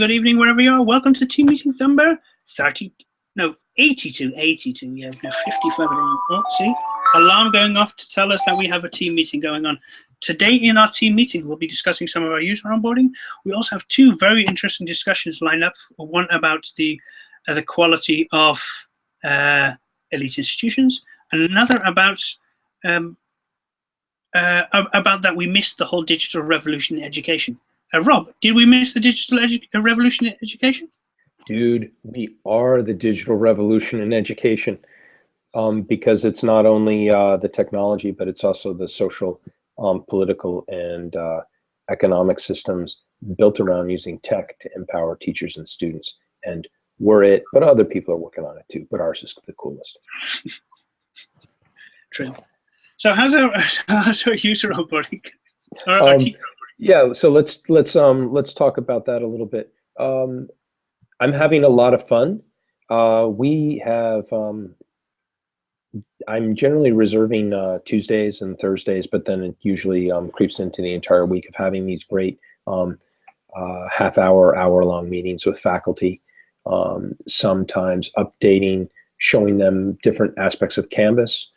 good evening, wherever you are. Welcome to team meeting number 82. Yeah, we're 50 further on. Oh, see, alarm going off to tell us that we have a team meeting going on. Today in our team meeting, we'll be discussing some of our user onboarding. We also have two very interesting discussions lined up. One about the quality of elite institutions, and another about that we missed the whole digital revolution in education. Rob, did we miss the digital revolution in education? Dude, we are the digital revolution in education, because it's not only the technology, but it's also the social, political, and economic systems built around using tech to empower teachers and students. And we're it, but other people are working on it too, but ours is the coolest. True. So how's our user onboarding? Yeah, so let's talk about that a little bit. I'm having a lot of fun. We have I'm generally reserving Tuesdays and Thursdays, but then it usually creeps into the entire week of having these great half-hour, hour-long meetings with faculty. Sometimes updating, showing them different aspects of Canvas.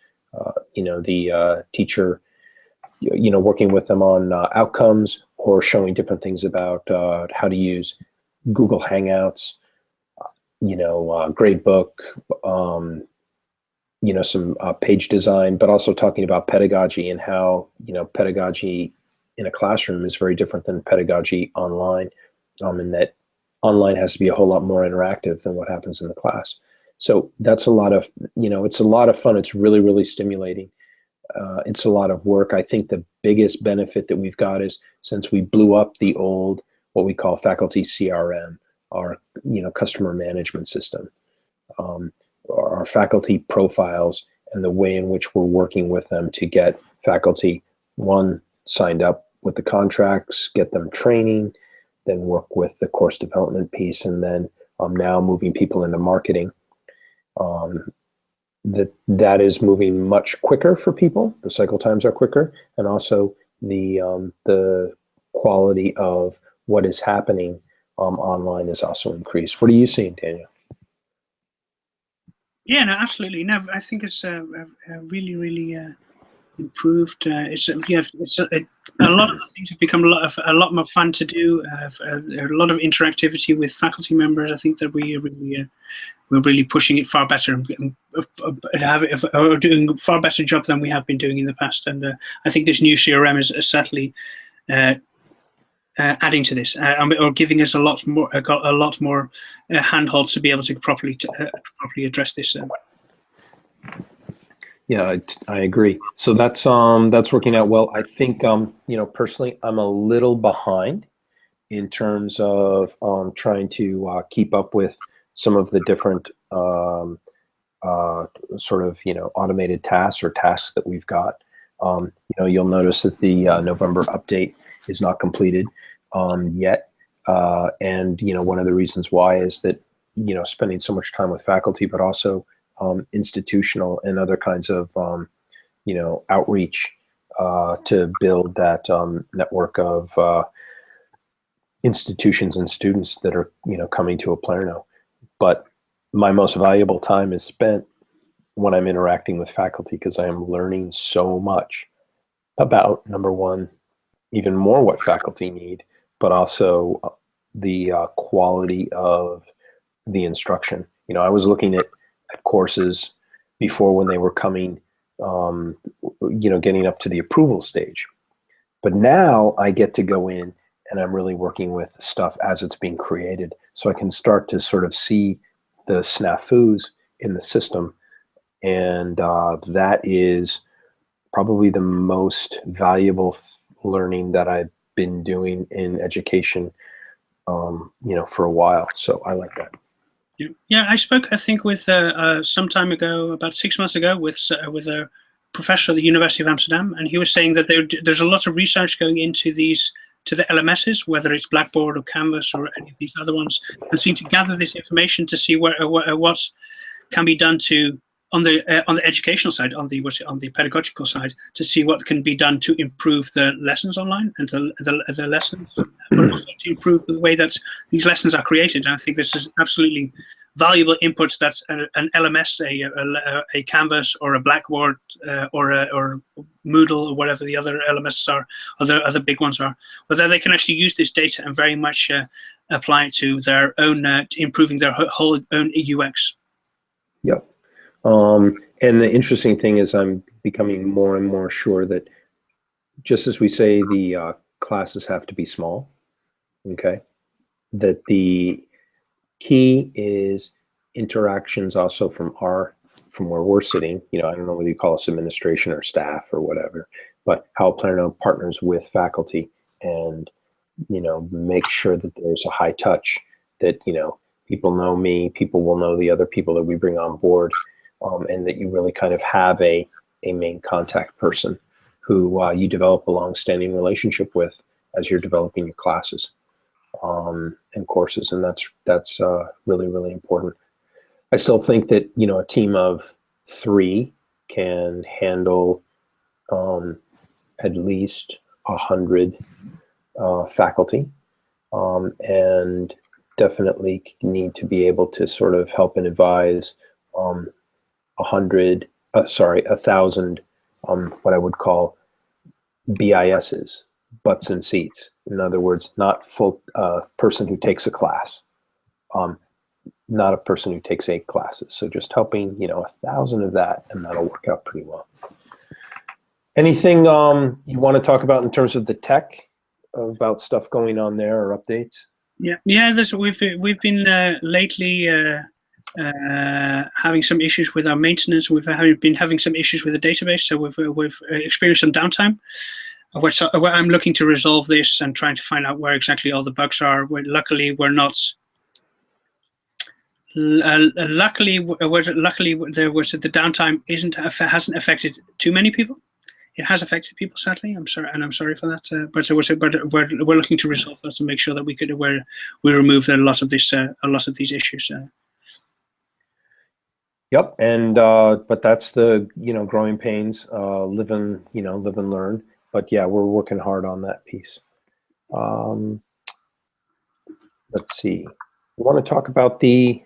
The teacher, working with them on outcomes, or showing different things about how to use Google Hangouts, gradebook, some page design, but also talking about pedagogy and how, pedagogy in a classroom is very different than pedagogy online, and that online has to be a whole lot more interactive than what happens in the class. So that's a lot of, it's a lot of fun. It's really, really stimulating. It's a lot of work. I think the biggest benefit that we've got is, since we blew up the old, what we call faculty CRM, our customer management system, our faculty profiles, and the way in which we're working with them to get faculty, one, signed up with the contracts, get them training, then work with the course development piece, and then now moving people into marketing. That is moving much quicker for people. The cycle times are quicker, and also the quality of what is happening online is also increased. What are you seeing, Daniel? Yeah, no, absolutely. No, I think it's really, really improved. A lot of the things have become a lot more fun to do. A lot of interactivity with faculty members. I think that we're really pushing it far better and doing a far better job than we have been doing in the past. And I think this new CRM is certainly adding to this, or giving us a lot more handholds to be able to properly address this. Yeah, I agree. So that's working out well. I think personally, I'm a little behind in terms of trying to keep up with some of the different automated tasks or tasks that we've got. You'll notice that the November update is not completed yet, and one of the reasons why is that spending so much time with faculty, but also institutional and other kinds of outreach to build that network of institutions and students that are coming to Oplerno. But my most valuable time is spent when I'm interacting with faculty, because I am learning so much about, number one, even more what faculty need, but also the quality of the instruction. I was looking at courses before when they were coming, getting up to the approval stage. But now I get to go in and I'm really working with stuff as it's being created. So I can start to sort of see the snafus in the system. And that is probably the most valuable learning that I've been doing in education, for a while. So I like that. Yeah, I spoke, I think, with some time ago, about 6 months ago, with a professor at the University of Amsterdam, and he was saying that there's a lot of research going into to the LMSs, whether it's Blackboard or Canvas or any of these other ones, and seem to gather this information to see what can be done to on the educational side, on the pedagogical side, to see what can be done to improve the lessons online and the lessons, but also to improve the way that these lessons are created. And I think this is absolutely valuable input that an LMS, a Canvas or a Blackboard or Moodle or whatever the other LMS are, or the other big ones are, whether they can actually use this data and very much apply it to their own, improving their whole own UX. Yep. And the interesting thing is I'm becoming more and more sure that just as we say the classes have to be small, okay, that the key is interactions also from where we're sitting. You know, I don't know whether you call us administration or staff or whatever, but how Oplerno partners with faculty and, you know, make sure that there's a high touch, that, you know, people know me, people will know the other people that we bring on board, and that you really kind of have a main contact person who you develop a long-standing relationship with as you're developing your classes and courses, and that's really, really important. I still think that, you know, a team of 3 can handle at least 100 faculty, and definitely need to be able to sort of help and advise 1,000 what I would call BISs, butts and seats. In other words, not full person who takes a class, not a person who takes 8 classes. So just helping, you know, 1,000 of that, and that'll work out pretty well. Anything you want to talk about in terms of the tech, about stuff going on there or updates? Yeah, we've been lately having some issues with our maintenance. We've been having some issues with the database, so we've experienced some downtime. Where I'm looking to resolve this and trying to find out where exactly all the bugs are. Luckily, we're not. Luckily, there was the downtime hasn't affected too many people. It has affected people, sadly. I'm sorry for that. But we're looking to resolve that to make sure that we remove a lot of these issues. Yep, and but that's the, you know, growing pains. Live and learn. But yeah, we're working hard on that piece. Let's see. You want to talk about the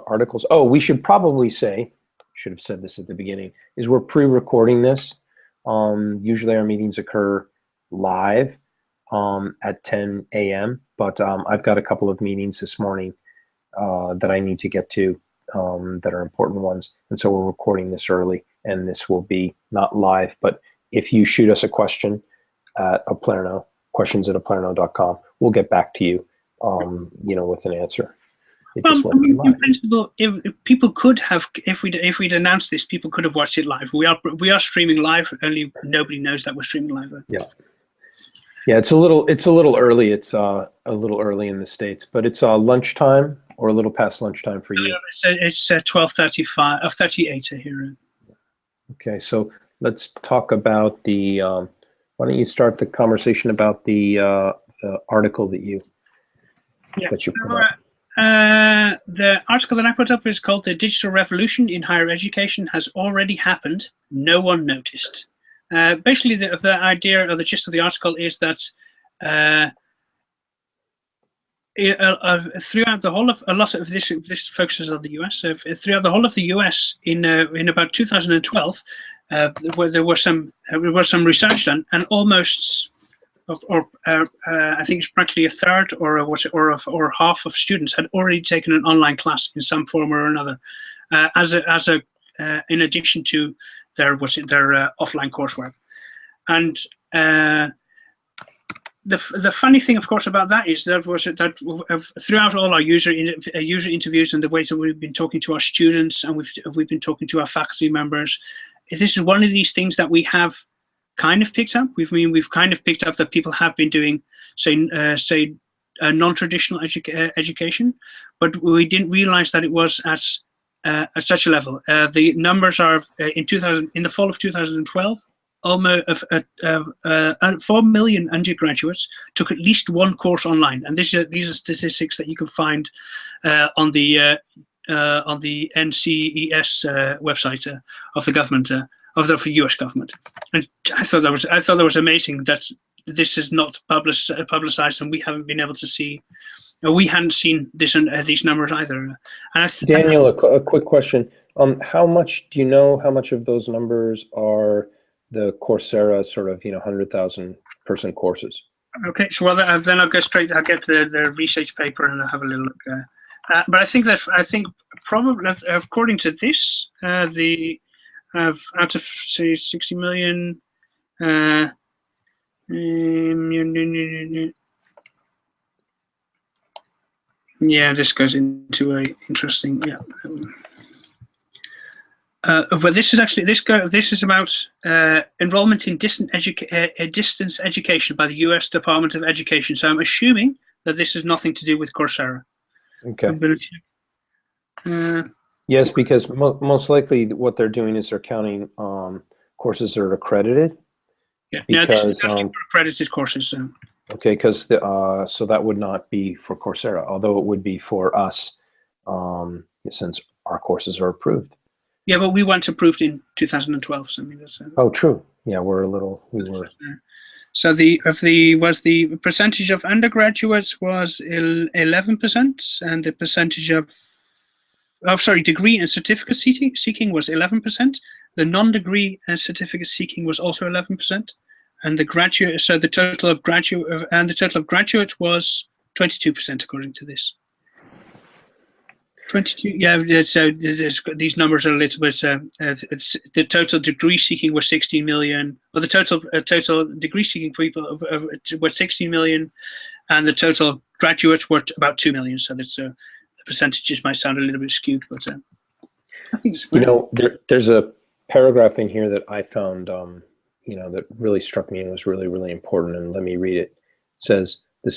articles? Oh, we should probably say, should have said this at the beginning, is we're pre-recording this. Usually our meetings occur live at 10 a.m., but I've got a couple of meetings this morning that I need to get to that are important ones. And so we're recording this early, and this will be not live, but if you shoot us a question at Oplerno, questions@oplerno.com, we'll get back to you, you know, with an answer. I mean, in principle, if people could have, if we'd announced this, people could have watched it live. We are streaming live. Only nobody knows that we're streaming live. Yeah, yeah. It's a little early. It's a little early in the States, but it's lunchtime or a little past lunchtime for you. It's 12:35 of 38 here. Okay, so let's talk about the. Why don't you start the conversation about the article that you put up? The article that I put up is called "The Digital Revolution in Higher Education Has Already Happened. No One Noticed." Basically, the idea or the gist of the article is that throughout the whole of a lot of this focuses on the US. Throughout the whole of the US in about 2012, where there was some research done, and almost. I think it's practically a third or half of students had already taken an online class in some form or another, in addition to their offline coursework. And the funny thing, of course, about that is that throughout all our user interviews and the ways that we've been talking to our students and we've been talking to our faculty members, this is one of these things that we have kind of picked up. We've kind of picked up that people have been doing, say non-traditional education, but we didn't realize that it was at such a level. The numbers are in the fall of 2012, almost 4 million undergraduates took at least one course online, and these are statistics that you can find on the on the NCES website of the government of the US government, and I thought that was amazing that this is not publicized, and we haven't been able to see. We hadn't seen this these numbers either. Daniel, a quick question. How much do you know? How much of those numbers are the Coursera sort of 100,000 person courses? Okay, so then I'll go straight. I'll get the research paper and I'll have a little look. But I think probably according to this, the out of say 60 million. Yeah, this goes into a interesting. Yeah. But this is actually this is about enrollment in distance education by the U.S. Department of Education. So I'm assuming that this has nothing to do with Coursera. Okay. Yes, because most likely what they're doing is they're counting courses that are accredited. Yeah, this is definitely for accredited courses. So. Okay, because so that would not be for Coursera, although it would be for us since our courses are approved. Yeah, but we weren't approved in 2012. So I mean, that's. Oh, true. Yeah, we were. So the percentage of undergraduates was 11%, and the percentage of degree and certificate seeking was 11%. The non-degree and certificate seeking was also 11%, and the total of graduates was 22% according to this. 22. Yeah. So these numbers are a little bit. The total degree seeking was 16 million. Well, the total degree seeking people were 16 million, and the total graduates were about 2 million. So that's the percentages might sound a little bit skewed, but I think it's great. There's a paragraph in here that I found, that really struck me and was really, really important. And let me read it. It says, the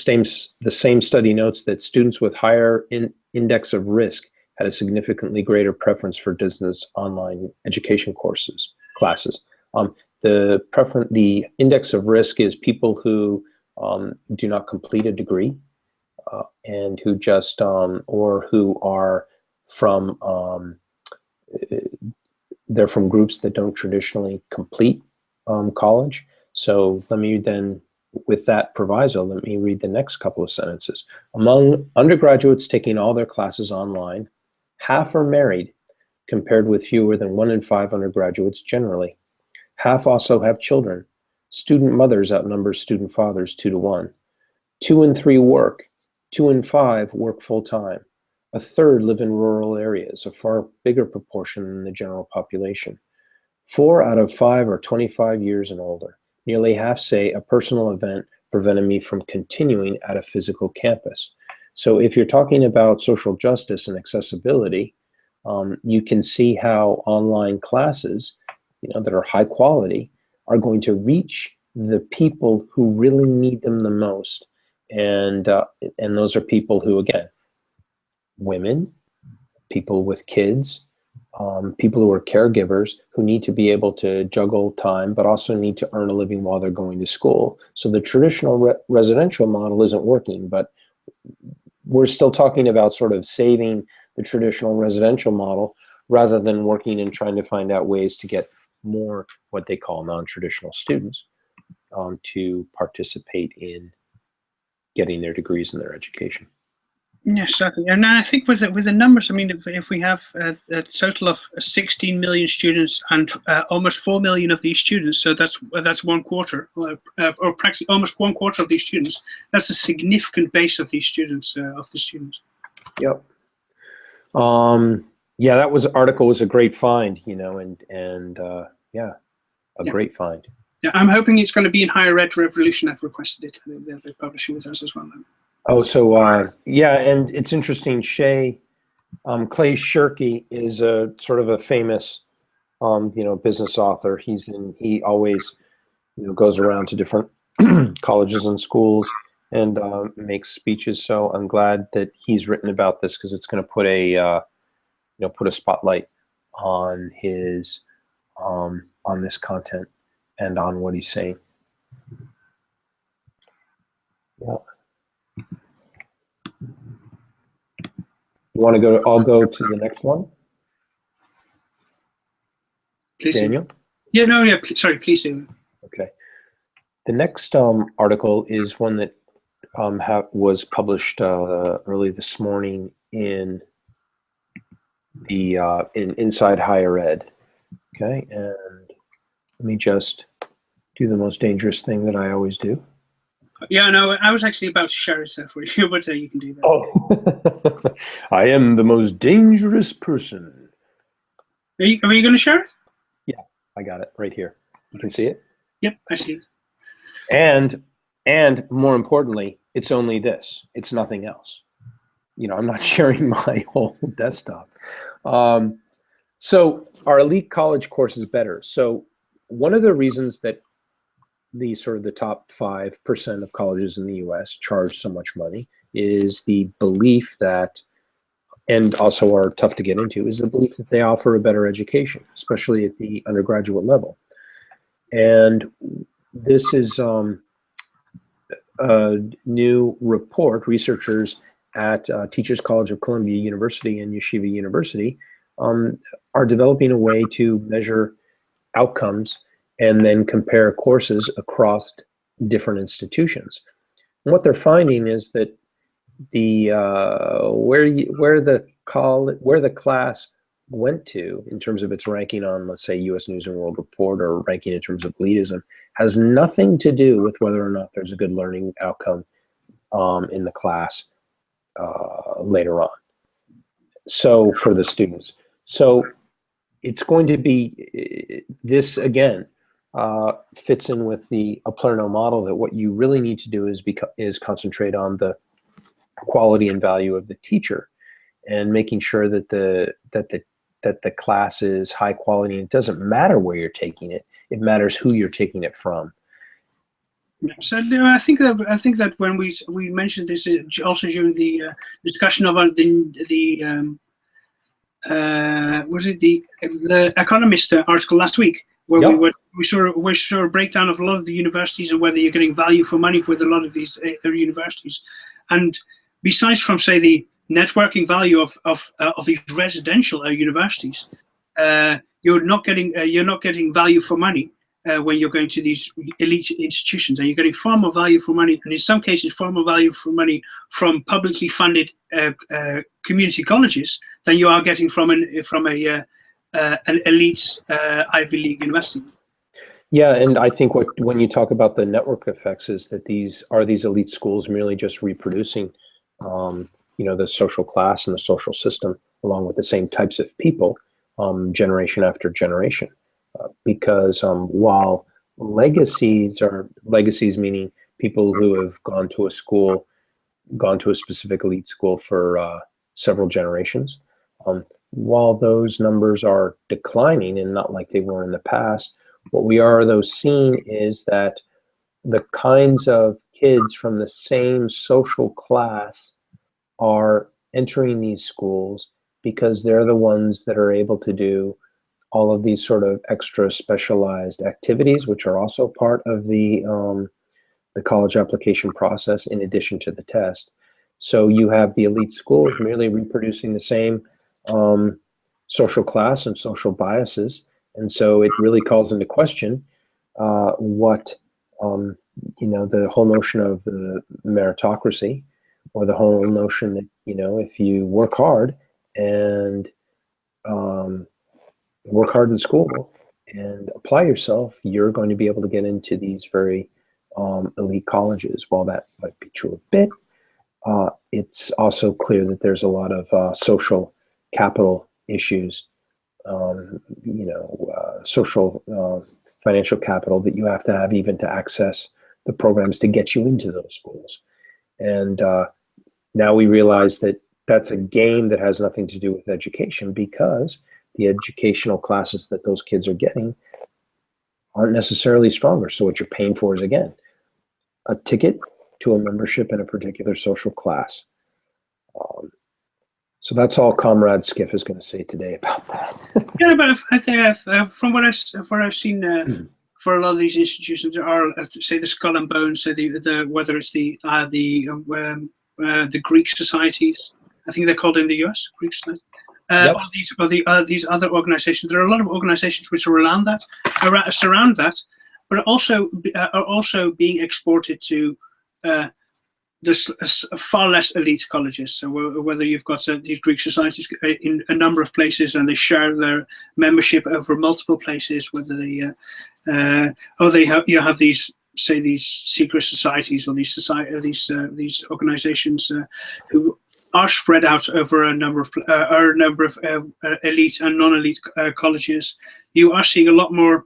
same study notes that students with higher index of risk had a significantly greater preference for distance online education classes. The index of risk is people who do not complete a degree and who just or who are from they're from groups that don't traditionally complete college. So let me then, with that proviso, let me read the next couple of sentences. Among undergraduates taking all their classes online, half are married, compared with fewer than 1 in 5 undergraduates generally. Half also have children. Student mothers outnumber student fathers 2 to 1. 2 in 3 work. 2 in 5 work full-time. A third live in rural areas, a far bigger proportion than the general population. 4 out of 5 are 25 years and older. Nearly half say a personal event prevented me from continuing at a physical campus. So if you're talking about social justice and accessibility, you can see how online classes, that are high quality, are going to reach the people who really need them the most. And those are people who, again, women, people with kids, people who are caregivers who need to be able to juggle time, but also need to earn a living while they're going to school. So the traditional residential model isn't working, but we're still talking about sort of saving the traditional residential model rather than working and trying to find out ways to get more what they call non-traditional students to participate in getting their degrees and their education. Yes, certainly. And I think with the numbers, I mean, if we have a total of 16 million students and almost 4 million of these students, so that's 1/4, or practically almost 1/4 of these students. That's a significant base of these students, Yep. Yeah, that article was a great find, great find. Yeah, I'm hoping it's going to be in Higher Ed Revolution. I've requested it. They're publishing with us as well. Oh, so yeah, and it's interesting. Clay Shirky is a sort of a famous, business author. He always, goes around to different colleges and schools and makes speeches. So I'm glad that he's written about this because it's going to put a spotlight on his on this content and on what he's saying. Yeah. You want to go? I'll go to the next one. Please Daniel? do. Yeah, no, yeah, sorry, please do. Okay. The next article is one that was published early this morning in the in Inside Higher Ed. Okay, and let me just do the most dangerous thing that I always do. Yeah, no, I was actually about to share it for you, but you can do that. Oh, I am the most dangerous person. Are you going to share it? Yeah, I got it right here. You can see it? Yep, I see it. And more importantly, it's only this. It's nothing else. You know, I'm not sharing my whole desktop. So our elite college course is better. So one of the reasons that the sort of the top 5% of colleges in the US charge so much money is the belief that, and also are tough to get into, is the belief that they offer a better education, especially at the undergraduate level. And this is a new report. Researchers at Teachers College of Columbia University and Yeshiva University are developing a way to measure outcomes and then compare courses across different institutions. And what they're finding is that the where the class went to in terms of its ranking on, let's say, U.S. News and World Report, or ranking in terms of elitism, has nothing to do with whether or not there's a good learning outcome in the class later on. So for the students, so it's going to be, this again fits in with the Oplerno model, that what you really need to do is concentrate on the quality and value of the teacher, and making sure that the class is high quality. It doesn't matter where you're taking it; it matters who you're taking it from. So I think that when we mentioned this also during the discussion about the was it the Economist article last week, where Yep. we saw a breakdown of a lot of the universities and whether you're getting value for money with a lot of these universities, and besides from, say, the networking value of these residential universities, you're not getting value for money when you're going to these elite institutions, and you're getting far more value for money, and in some cases far more value for money from publicly funded community colleges than you are getting from an elite Ivy League university. Yeah, and I think when you talk about the network effects, is that these elite schools merely just reproducing, the social class and the social system along with the same types of people, generation after generation. Because while legacies meaning people who have gone to a specific elite school for several generations, while those numbers are declining and not like they were in the past, what we are though seeing is that the kinds of kids from the same social class are entering these schools because they're the ones that are able to do all of these sort of extra specialized activities, which are also part of the college application process in addition to the test. So you have the elite schools merely reproducing the same social class and social biases. And so it really calls into question what, the whole notion of the meritocracy, or the whole notion that, if you work hard and work hard in school and apply yourself, you're going to be able to get into these very elite colleges. While that might be true a bit, it's also clear that there's a lot of social capital issues, social financial capital that you have to have even to access the programs to get you into those schools. And now we realize that that's a game that has nothing to do with education, because the educational classes that those kids are getting aren't necessarily stronger. So what you're paying for is, again, a ticket to a membership in a particular social class. So that's all Comrade Skiff is going to say today about that. Yeah, but I think from what I've seen, for a lot of these institutions, there are, say, the Skull and Bones, say the whether it's the Greek societies, I think they're called in the US, Greek society. Yep. These other organizations. There are a lot of organizations which are around that, surround that, but are also being exported to there's far less elite colleges. So whether you've got these Greek societies in a number of places and they share their membership over multiple places, whether they you have these, say, these secret societies or these organizations who are spread out over a number of elite and non-elite colleges. You are seeing a lot more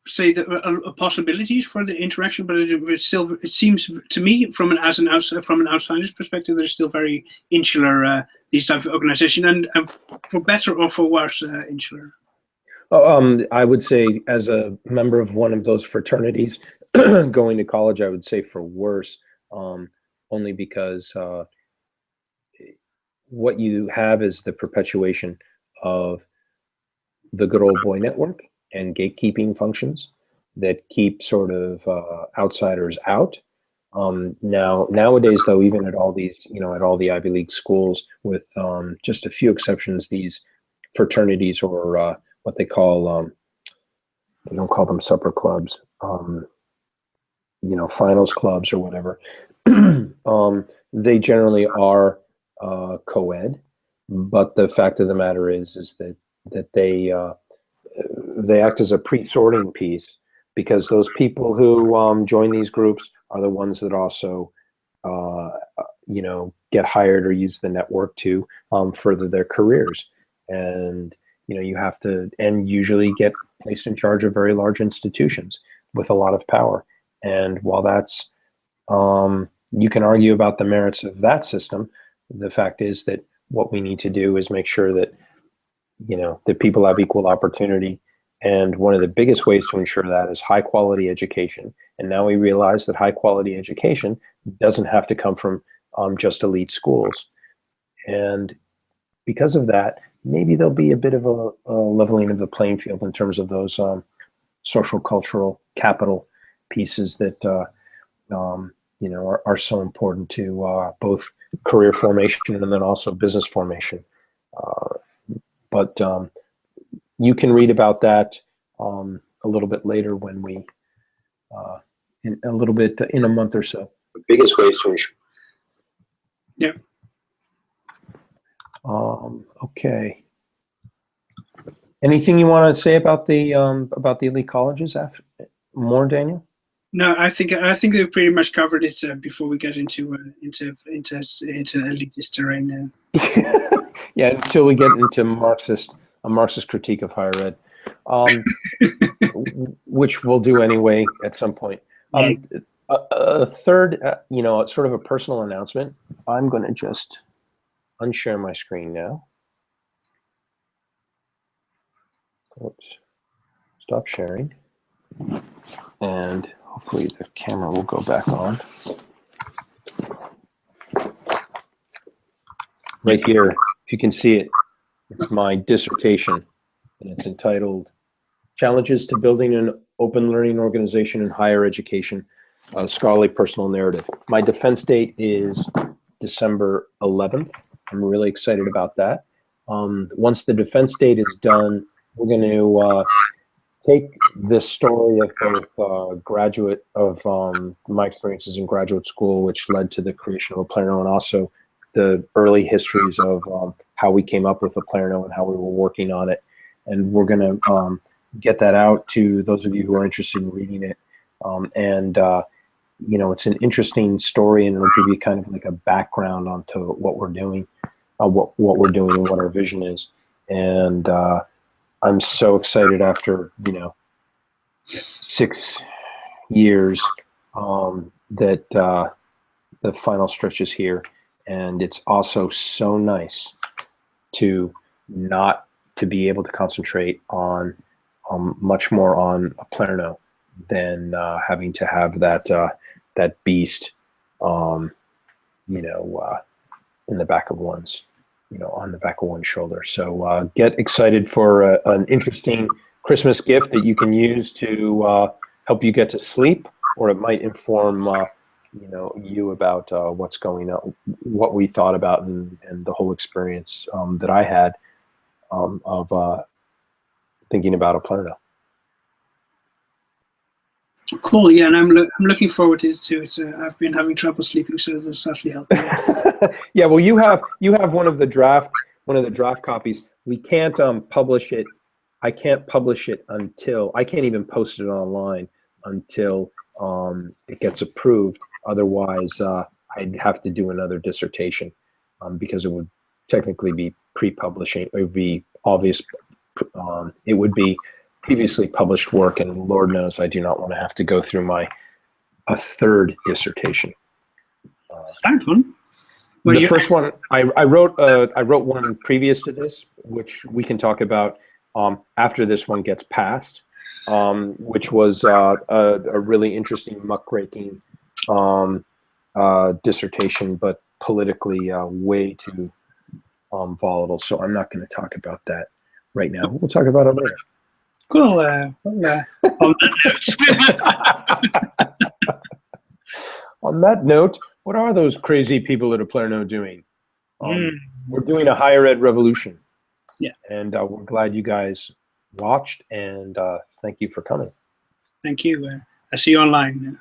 say the possibilities for the interaction, but it seems to me from an outsider's perspective, they're still very insular. These type of organization, and for better or for worse, insular. I would say, as a member of one of those fraternities, going to college, I would say for worse, only because what you have is the perpetuation of the good old boy network and gatekeeping functions that keep sort of outsiders out. Nowadays, though, even at all these, at all the Ivy League schools, with just a few exceptions, these fraternities, or what they call, they don't call them supper clubs, finals clubs or whatever. They generally are co-ed, but the fact of the matter is that they act as a pre-sorting piece, because those people who join these groups are the ones that also get hired or use the network to further their careers. And you have to, and usually get placed in charge of very large institutions with a lot of power. And while that's you can argue about the merits of that system, the fact is that what we need to do is make sure that that people have equal opportunity. And one of the biggest ways to ensure that is high quality education. And now we realize that high quality education doesn't have to come from just elite schools. And because of that, maybe there'll be a bit of a leveling of the playing field in terms of those social cultural capital pieces that are so important to both career formation and then also business formation. But you can read about that a little bit later when we, in a month or so. The biggest ways to ensure. Yep. Okay. Anything you want to say about the elite colleges more, Daniel? No, I think they've pretty much covered it before we get into elitist terrain. Yeah, until we get into a Marxist critique of higher ed, which we'll do anyway at some point. A third, sort of a personal announcement. I'm going to just unshare my screen now. Oops. Stop sharing. And hopefully the camera will go back on. Right here, if you can see it, it's my dissertation, and it's entitled Challenges to Building an Open Learning Organization in Higher Education, a Scholarly Personal Narrative. My defense date is December 11th. I'm really excited about that. Once the defense date is done, we're going to take this story of both my experiences in graduate school, which led to the creation of Oplerno, and also the early histories of how we came up with Oplerno and how we were working on it. And we're going to get that out to those of you who are interested in reading it. It's an interesting story, and it'll give you kind of like a background onto what we're doing, what we're doing and what our vision is. And I'm so excited after, 6 years that the final stretch is here. And it's also so nice to be able to concentrate on much more on Oplerno than having to have that beast, in the back of one's, on the back of one's shoulder. So get excited for an interesting Christmas gift that you can use to help you get to sleep, or it might inform you about what's going on, what we thought about, and the whole experience that I had of thinking about Oplerno. Cool. Yeah, and I'm looking forward to it. I've been having trouble sleeping, so this certainly helped me. Yeah, well, you have one of the draft copies. We can't publish it. I can't publish it until I can't even post it online until it gets approved. Otherwise, I'd have to do another dissertation because it would technically be pre-publishing. It would be obvious. It would be previously published work, and Lord knows I do not want to have to go through a third dissertation. Second one. The first one I wrote one previous to this, which we can talk about after this one gets passed, which was a really interesting muckraking dissertation, but politically way too volatile. So I'm not going to talk about that right now. We'll talk about it later. Cool. On that note, what are those crazy people at Oplerno doing? We're doing a higher ed revolution. Yeah. And we're glad you guys watched, and thank you for coming. Thank you. I see you online.